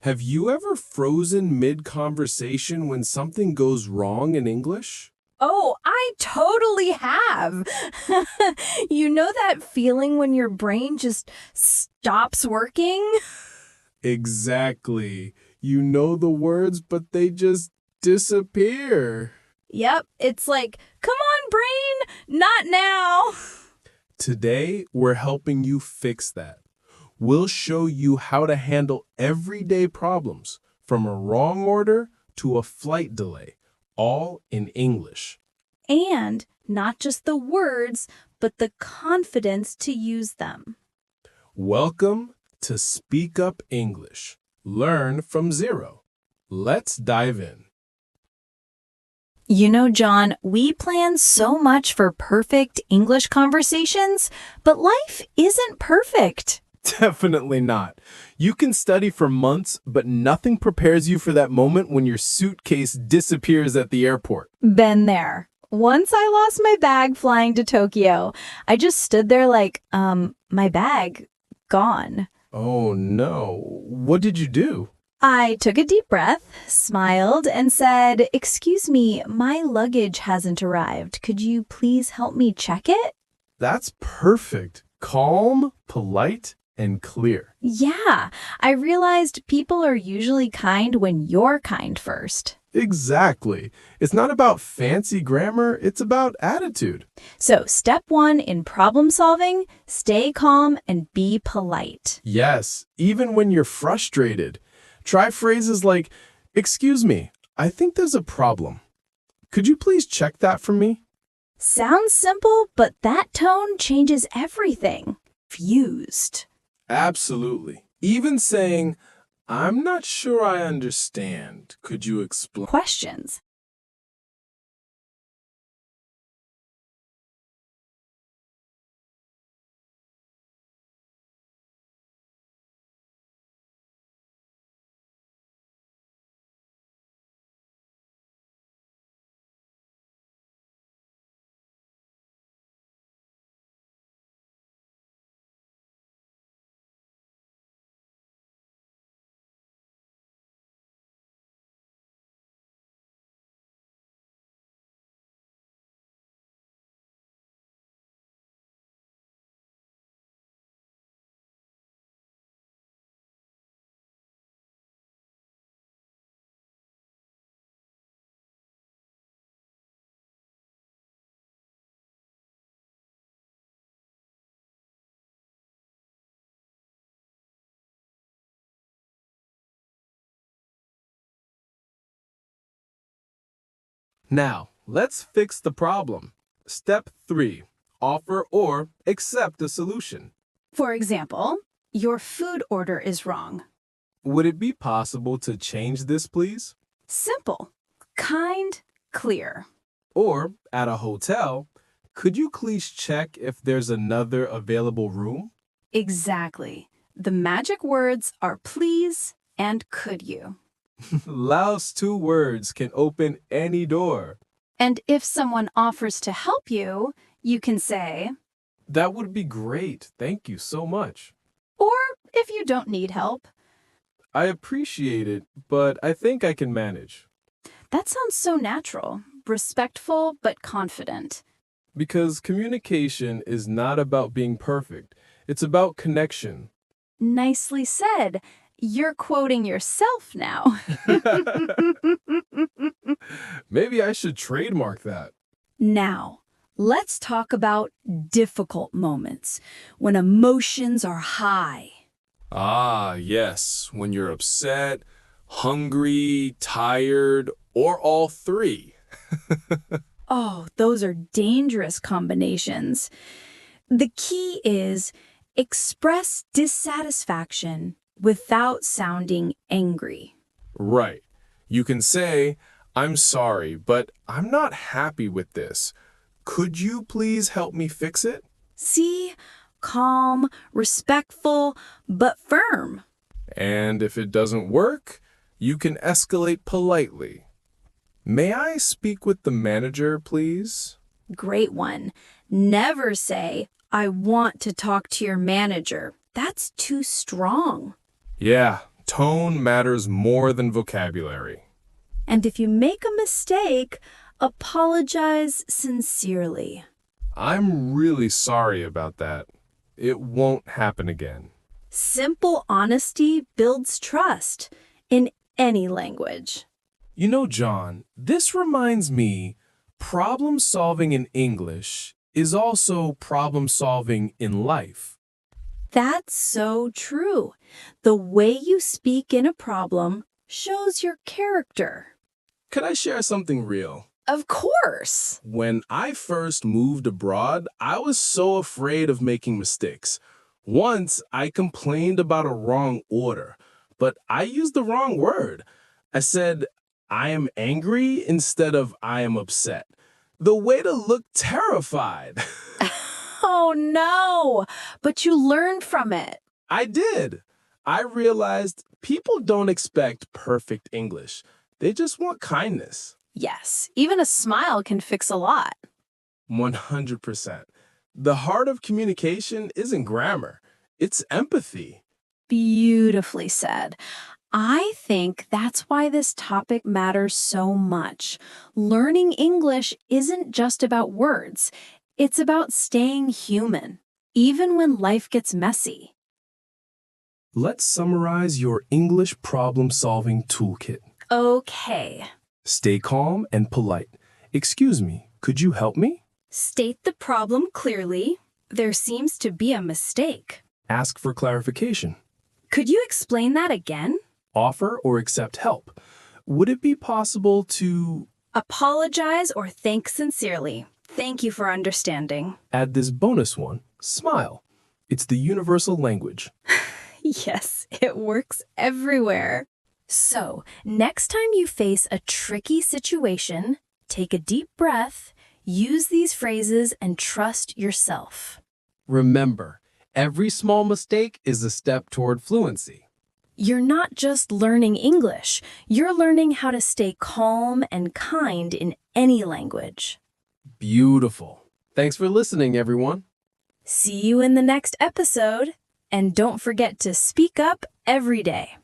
Have you ever frozen mid-conversation when something goes wrong in English? Oh, I totally have. You know that feeling when your brain just stops working? Exactly. You know the words, but they just disappear. Yep, it's like, come on, brain, not now. Today, we're helping you fix that. We'll show you how to handle everyday problems, from a wrong order to a flight delay, all in English. And not just the words, but the confidence to use them. Welcome to Speak Up English. Learn from zero. Let's dive in. You know, John, we plan so much for perfect English conversations, but life isn't perfect. Definitely not. You can study for months, but nothing prepares you for that moment when your suitcase disappears at the airport. Been there. Once I lost my bag flying to Tokyo. I just stood there like, my bag, gone. Oh no. What did you do? I took a deep breath, smiled, and said, "Excuse me, my luggage hasn't arrived. Could you please help me check it?" That's perfect. Calm, polite, and clear. Yeah, I realized people are usually kind when you're kind first. Exactly. It's not about fancy grammar, it's about attitude. So, step one in problem solving, stay calm and be polite. Yes, even when you're frustrated. Try phrases like, "Excuse me, I think there's a problem. Could you please check that for me?" Sounds simple, but that tone changes everything. Fused. Absolutely. Even saying, "I'm not sure I understand. Could you explain?" Questions. Now, let's fix the problem. Step 3. Offer or accept the solution. For example, your food order is wrong. Would it be possible to change this, please? Simple, kind, clear. Or, at a hotel, could you please check if there's another available room? Exactly. The magic words are please and could you. Those two words can open any door. And if someone offers to help you, you can say, That would be great. Thank you so much. or if you don't need help. I appreciate it, but I think I can manage. That sounds so natural, respectful but confident. Because communication is not about being perfect. It's about connection. Nicely said. You're quoting yourself now. Maybe I should trademark that. Now, let's talk about difficult moments when emotions are high. Ah, yes, when you're upset, hungry, tired, or all three. Oh, those are dangerous combinations. The key is express dissatisfaction without sounding angry. Right. You can say, "I'm sorry, but I'm not happy with this. Could you please help me fix it?" See? Calm, respectful, but firm. And if it doesn't work, you can escalate politely. "May I speak with the manager, please?" Great one. Never say, "I want to talk to your manager." That's too strong. Yeah, Tone matters more than vocabulary. And if you make a mistake, apologize sincerely. I'm really sorry about that. It won't happen again. Simple honesty builds trust in any language. You know, John, this reminds me, problem solving in English is also problem solving in life. That's so true. The way you speak in a problem shows your character. Could I share something real? Of course. When I first moved abroad, I was so afraid of making mistakes. Once, I complained about a wrong order, but I used the wrong word. I said, I am angry instead of I am upset. The waiter looked terrified. Oh no, but you learned from it. I did. I realized people don't expect perfect English. They just want kindness. Yes, even a smile can fix a lot. 100%. The heart of communication isn't grammar. It's empathy. Beautifully said. I think that's why this topic matters so much. Learning English isn't just about words. It's about staying human, even when life gets messy. Let's summarize your English problem-solving toolkit. Okay. Stay calm and polite. Excuse me, could you help me? State the problem clearly. There seems to be a mistake. Ask for clarification. Could you explain that again? Offer or accept help. Would it be possible to Apologize or thank sincerely. Thank you for understanding. add this bonus one? Smile. It's the universal language. Yes, it works everywhere. So, next time you face a tricky situation, take a deep breath, use these phrases, and trust yourself. Remember, every small mistake is a step toward fluency. You're not just learning English, you're learning how to stay calm and kind in any language. Beautiful. Thanks for listening, everyone. See you in the next episode, and don't forget to speak up every day.